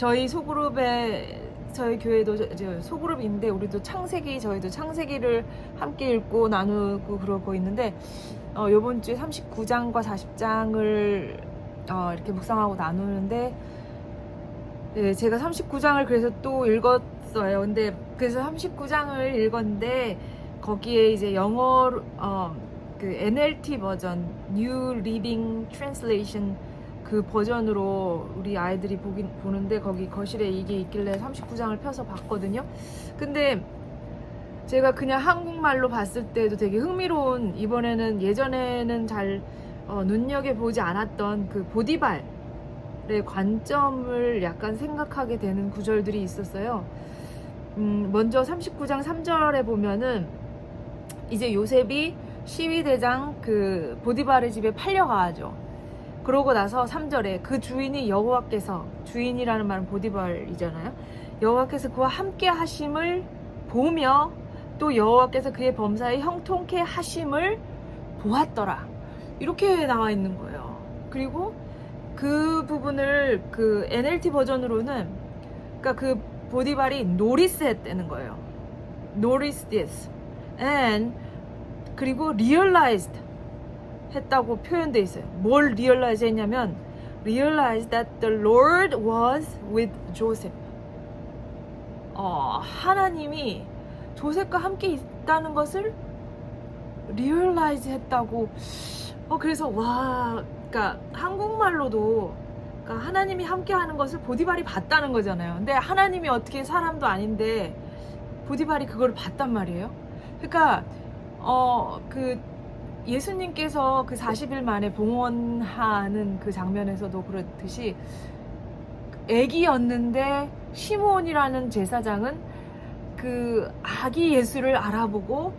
저희 소그룹에 저희 교회도 소그룹이 있는데 우리도 저희도 창세기를 함께 읽고 나누고 그러고 있는데 요번 주에 39장과 40장을 이렇게 묵상하고 나누는데 네, 제가 39장을 그래서 또 읽었어요. 근데 그래서 39장을 읽었는데 거기에 이제 영어로 그 NLT 버전 New Living Translation 그 버전으로 우리 아이들이 보는데 거기 거실에 이게 있길래 39장을 펴서 봤거든요. 근데 제가 그냥 한국말로 봤을 때도 되게 흥미로운, 이번에는 예전에는 잘 눈여겨보지 않았던 그 보디발의 관점을 약간 생각하게 되는 구절들이 있었어요. 먼저 39장 3절에 보면은 이제 요셉이 시위대장 그 보디발의 집에 팔려가죠. 그러고 나서 3절에 그 주인이 여호와께서, 주인이라는 말은 보디발이잖아요. 여호와께서 그와 함께 하심을 보며 또 여호와께서 그의 범사에 형통케 하심을 보았더라. 이렇게 나와 있는 거예요. 그리고 그 부분을 그 NLT 버전으로는 그러니까 그 보디발이 notice 했다는 거예요. notice this and 그리고 realized 했다고 표현되어 있어요. 뭘 realize 했냐면 realize that the Lord was with Joseph. 하나님이 조셉과 함께 있다는 것을 realize 했다고. 그래서 그러니까 한국말로도 그러니까 하나님이 함께 하는 것을 보디발이 봤다는 거잖아요. 근데 하나님이 어떻게 사람도 아닌데 보디발이 그걸 봤단 말이에요. 그러니까 그 예수님께서 그 40일 만에 봉헌하는 그 장면에서도 그렇듯이 애기였는데 시므온이라는 제사장은 그 아기 예수를 알아보고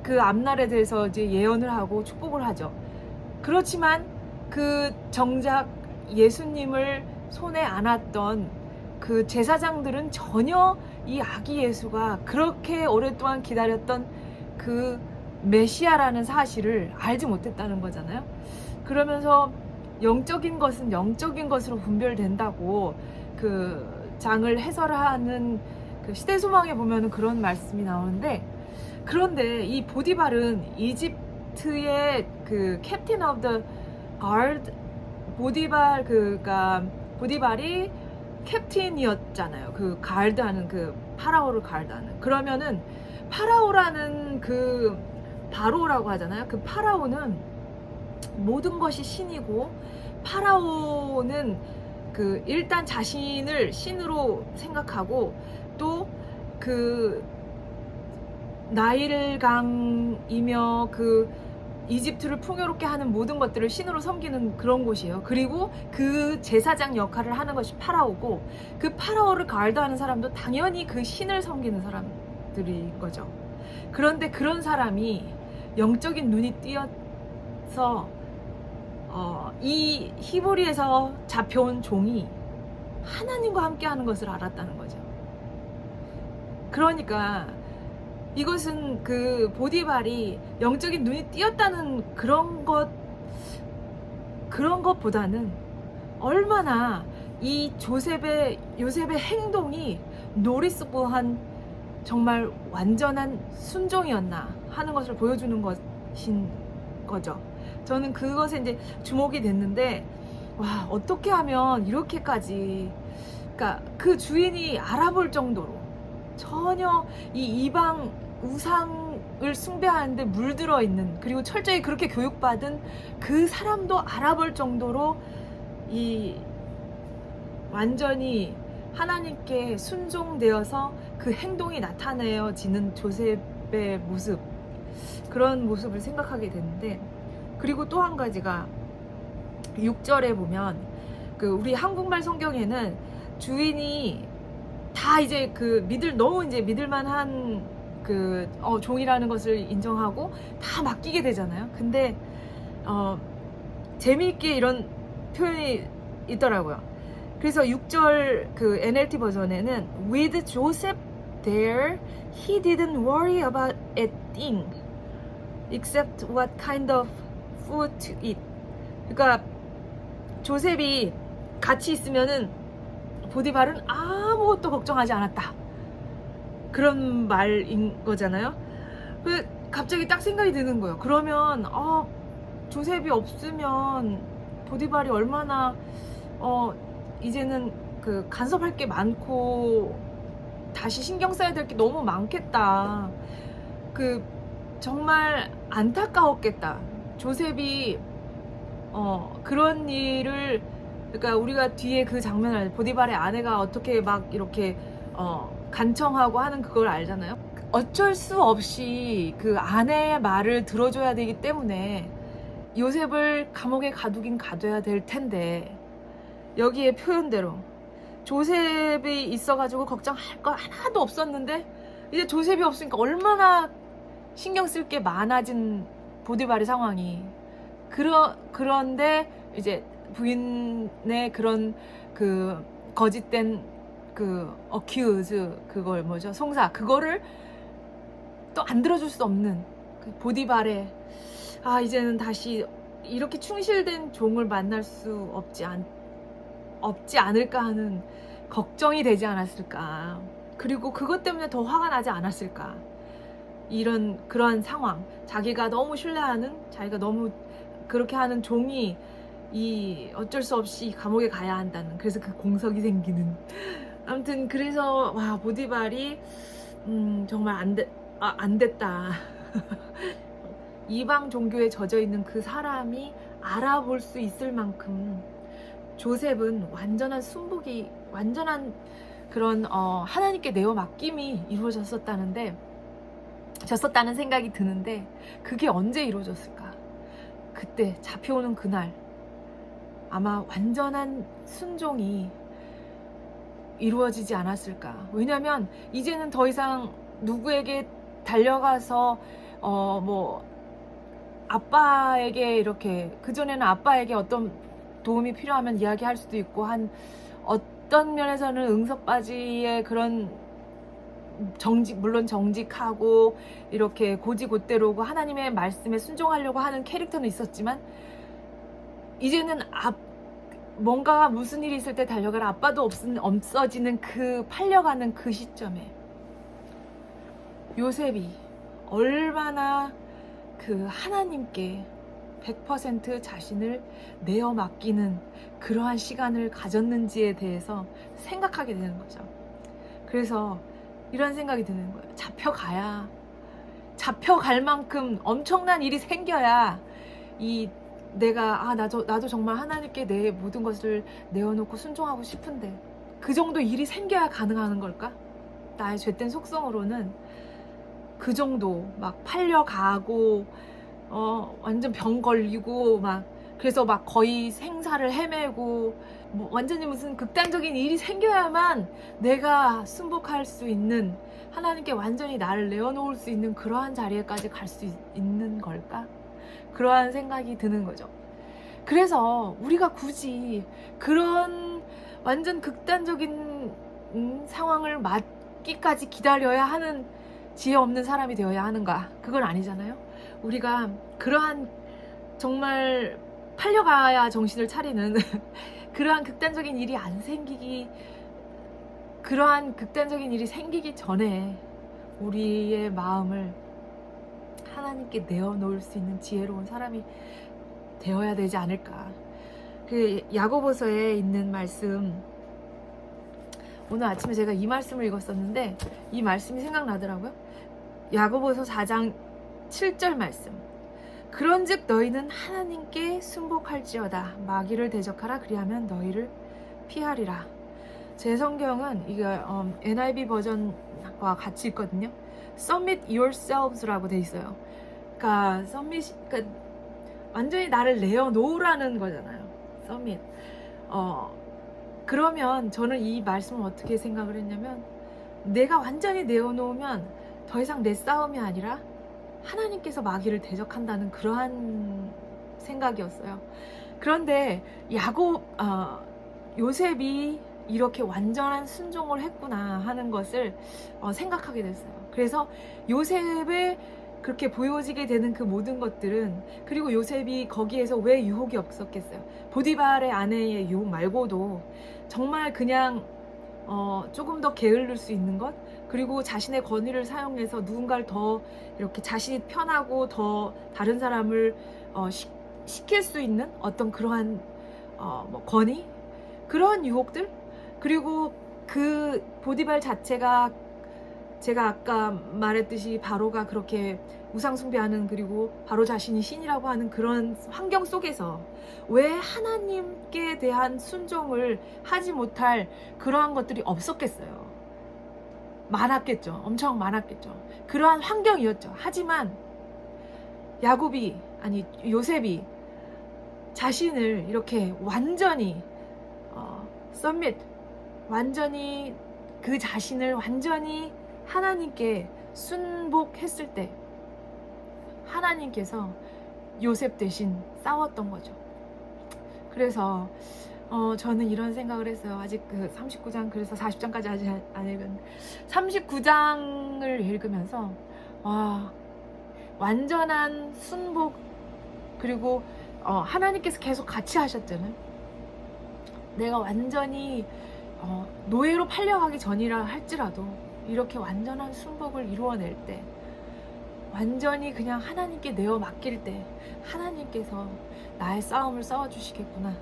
그 앞날에 대해서 이제 예언을 하고 축복을 하죠. 그렇지만 그 정작 예수님을 손에 안았던 그 제사장들은 전혀 이 아기 예수가 그렇게 오랫동안 기다렸던 그 메시아라는 사실을 알지 못했다는 거잖아요. 그러면서 영적인 것은 영적인 것으로 분별된다고 그 장을 해설하는 그 시대소망에 보면은 그런 말씀이 나오는데, 그런데 이 보디발은 이집트의 그 캡틴 오브 더 가드, 보디발이 캡틴이었잖아요. 그 가드하는 그 파라오를 가드하는. 그러면은 파라오라는 그 바로라고 하잖아요. 그 파라오는 모든 것이 신이고, 파라오는 그 일단 자신을 신으로 생각하고 또 그 나일강이며 그 이집트를 풍요롭게 하는 모든 것들을 신으로 섬기는 그런 곳이에요. 그리고 그 제사장 역할을 하는 것이 파라오고, 그 파라오를 가드하는 사람도 당연히 그 신을 섬기는 사람들인 거죠. 그런데 그런 사람이 영적인 눈이 띄어서 이 히브리에서 잡혀온 종이 하나님과 함께 하는 것을 알았다는 거죠. 그러니까 이것은 그 보디발이 영적인 눈이 띄었다는 그런 것보다는 얼마나 이 요셉의 행동이 노리스블한 정말 완전한 순종이었나 하는 것을 보여주는 것인 거죠. 저는 그것에 이제 주목이 됐는데, 와, 어떻게 하면 이렇게까지, 그러니까 그 주인이 알아볼 정도로 전혀 이 이방 우상을 숭배하는데 물들어 있는, 그리고 철저히 그렇게 교육받은 그 사람도 알아볼 정도로 이 완전히 하나님께 순종되어서 그 행동이 나타내어지는 조셉의 모습, 그런 모습을 생각하게 되는데, 그리고 또 한 가지가 6절에 보면 그 우리 한국말 성경에는 주인이 다 이제 그 너무 이제 믿을만한 그 종이라는 것을 인정하고 다 맡기게 되잖아요. 근데 재미있게 이런 표현이 있더라고요. 그래서 6절 그 NLT 버전에는 with Joseph there, he didn't worry about a thing except what kind of food to eat. 그러니까 조셉이 같이 있으면은 보디발은 아무것도 걱정하지 않았다. 그런 말인 거잖아요. 갑자기 딱 생각이 드는 거예요. 그러면 조셉이 없으면 보디발이 얼마나 이제는 그 간섭할 게 많고 다시 신경 써야 될 게 너무 많겠다. 정말 안타까웠겠다. 조셉이 그런 일을, 그러니까 우리가 뒤에 그 장면을, 보디발의 아내가 어떻게 막 이렇게 간청하고 하는 그걸 알잖아요. 어쩔 수 없이 그 아내의 말을 들어줘야 되기 때문에 요셉을 감옥에 가두긴 가둬야 될 텐데, 여기에 표현대로 조셉이 있어가지고 걱정할 거 하나도 없었는데 이제 조셉이 없으니까 얼마나 신경 쓸 게 많아진 보디발의 상황이. 그런데 이제 부인의 그런 그 거짓된 그 accuse, 그걸 뭐죠, 송사, 그거를 또 안 들어줄 수 없는 그 보디발의 이제는 다시 이렇게 충실된 종을 만날 수 없지 않을까 하는 걱정이 되지 않았을까. 그리고 그것 때문에 더 화가 나지 않았을까. 그런 상황, 자기가 너무 신뢰하는, 자기가 너무 그렇게 하는 종이 어쩔 수 없이 감옥에 가야 한다는, 그래서 그 공석이 생기는. 아무튼 그래서 보디발이 정말 안 됐다. 이방 종교에 젖어 있는 그 사람이 알아볼 수 있을 만큼 조셉은 완전한 순복이, 완전한 그런 하나님께 내어 맡김이 이루어졌었다는 생각이 드는데, 그게 언제 이루어졌을까? 그때 잡혀오는 그날 아마 완전한 순종이 이루어지지 않았을까. 왜냐면 이제는 더 이상 누구에게 달려가서 아빠에게 이렇게, 그전에는 아빠에게 어떤 도움이 필요하면 이야기할 수도 있고, 어떤 면에서는 응석바지의 그런 물론 정직하고 이렇게 고지곳대로고 하나님의 말씀에 순종하려고 하는 캐릭터는 있었지만, 이제는 뭔가 무슨 일이 있을 때 달려갈 아빠도 없어지는 팔려가는 그 시점에 요셉이 얼마나 그 하나님께 100% 자신을 내어 맡기는 그러한 시간을 가졌는지에 대해서 생각하게 되는 거죠. 그래서 이런 생각이 드는 거예요. 잡혀갈 만큼 엄청난 일이 생겨야 나도 정말 하나님께 내 모든 것을 내어놓고 순종하고 싶은데, 그 정도 일이 생겨야 가능한 걸까? 나의 죄된 속성으로는 그 정도 막 팔려가고 완전 병 걸리고 그래서 거의 생사를 헤매고 완전히 무슨 극단적인 일이 생겨야만 내가 순복할 수 있는, 하나님께 완전히 나를 내어놓을 수 있는 그러한 자리에까지 갈 수 있는 걸까? 그러한 생각이 드는 거죠. 그래서 우리가 굳이 그런 완전 극단적인 상황을 맞기까지 기다려야 하는 지혜 없는 사람이 되어야 하는가? 그건 아니잖아요. 우리가 그러한 정말 팔려가야 정신을 차리는 그러한 극단적인 일이 그러한 극단적인 일이 생기기 전에 우리의 마음을 하나님께 내어놓을 수 있는 지혜로운 사람이 되어야 되지 않을까. 그 야고보서에 있는 말씀, 오늘 아침에 제가 이 말씀을 읽었었는데 이 말씀이 생각나더라고요. 야고보서 4장 7절 말씀. 그런즉 너희는 하나님께 순복할지어다. 마귀를 대적하라. 그리하면 너희를 피하리라. 제 성경은 이거 NIV 버전과 같이 있거든요. Submit yourselves라고 돼 있어요. 그러니까 완전히 나를 내어놓으라는 거잖아요. Submit. 그러면 저는 이 말씀을 어떻게 생각을 했냐면, 내가 완전히 내어놓으면 더 이상 내 싸움이 아니라 하나님께서 마귀를 대적한다는 그러한 생각이었어요. 그런데 요셉이 이렇게 완전한 순종을 했구나 하는 것을 생각하게 됐어요. 그래서 요셉을 그렇게 보여지게 되는 그 모든 것들은, 그리고 요셉이 거기에서 왜 유혹이 없었겠어요? 보디발의 아내의 유혹 말고도 정말 그냥 조금 더 게을릴 수 있는 것, 그리고 자신의 권위를 사용해서 누군가를 더 이렇게 자신이 편하고 더 다른 사람을 시킬 수 있는 어떤 그러한 뭐 권위, 그런 유혹들, 그리고 그 보디발 자체가 제가 아까 말했듯이 바로가 그렇게 우상숭배하는, 그리고 바로 자신이 신이라고 하는 그런 환경 속에서 왜 하나님께 대한 순종을 하지 못할 그러한 것들이 없었겠어요. 많았겠죠. 엄청 많았겠죠. 그러한 환경이었죠. 하지만 요셉이 자신을 이렇게 완전히 서밋, 완전히 그 자신을 완전히 하나님께 순복했을 때 하나님께서 요셉 대신 싸웠던 거죠. 그래서 저는 이런 생각을 했어요. 아직 그 39장, 그래서 40장까지 아직 안 읽었는데 39장을 읽으면서 완전한 순복, 그리고 하나님께서 계속 같이 하셨잖아요. 내가 완전히 노예로 팔려가기 전이라 할지라도 이렇게 완전한 순복을 이루어낼 때, 완전히 그냥 하나님께 내어 맡길 때 하나님께서 나의 싸움을 싸워주시겠구나.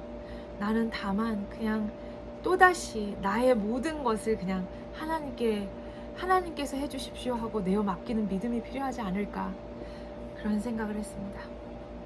나는 다만 그냥 또다시 나의 모든 것을 그냥 하나님께서 해주십시오 하고 내어 맡기는 믿음이 필요하지 않을까, 그런 생각을 했습니다.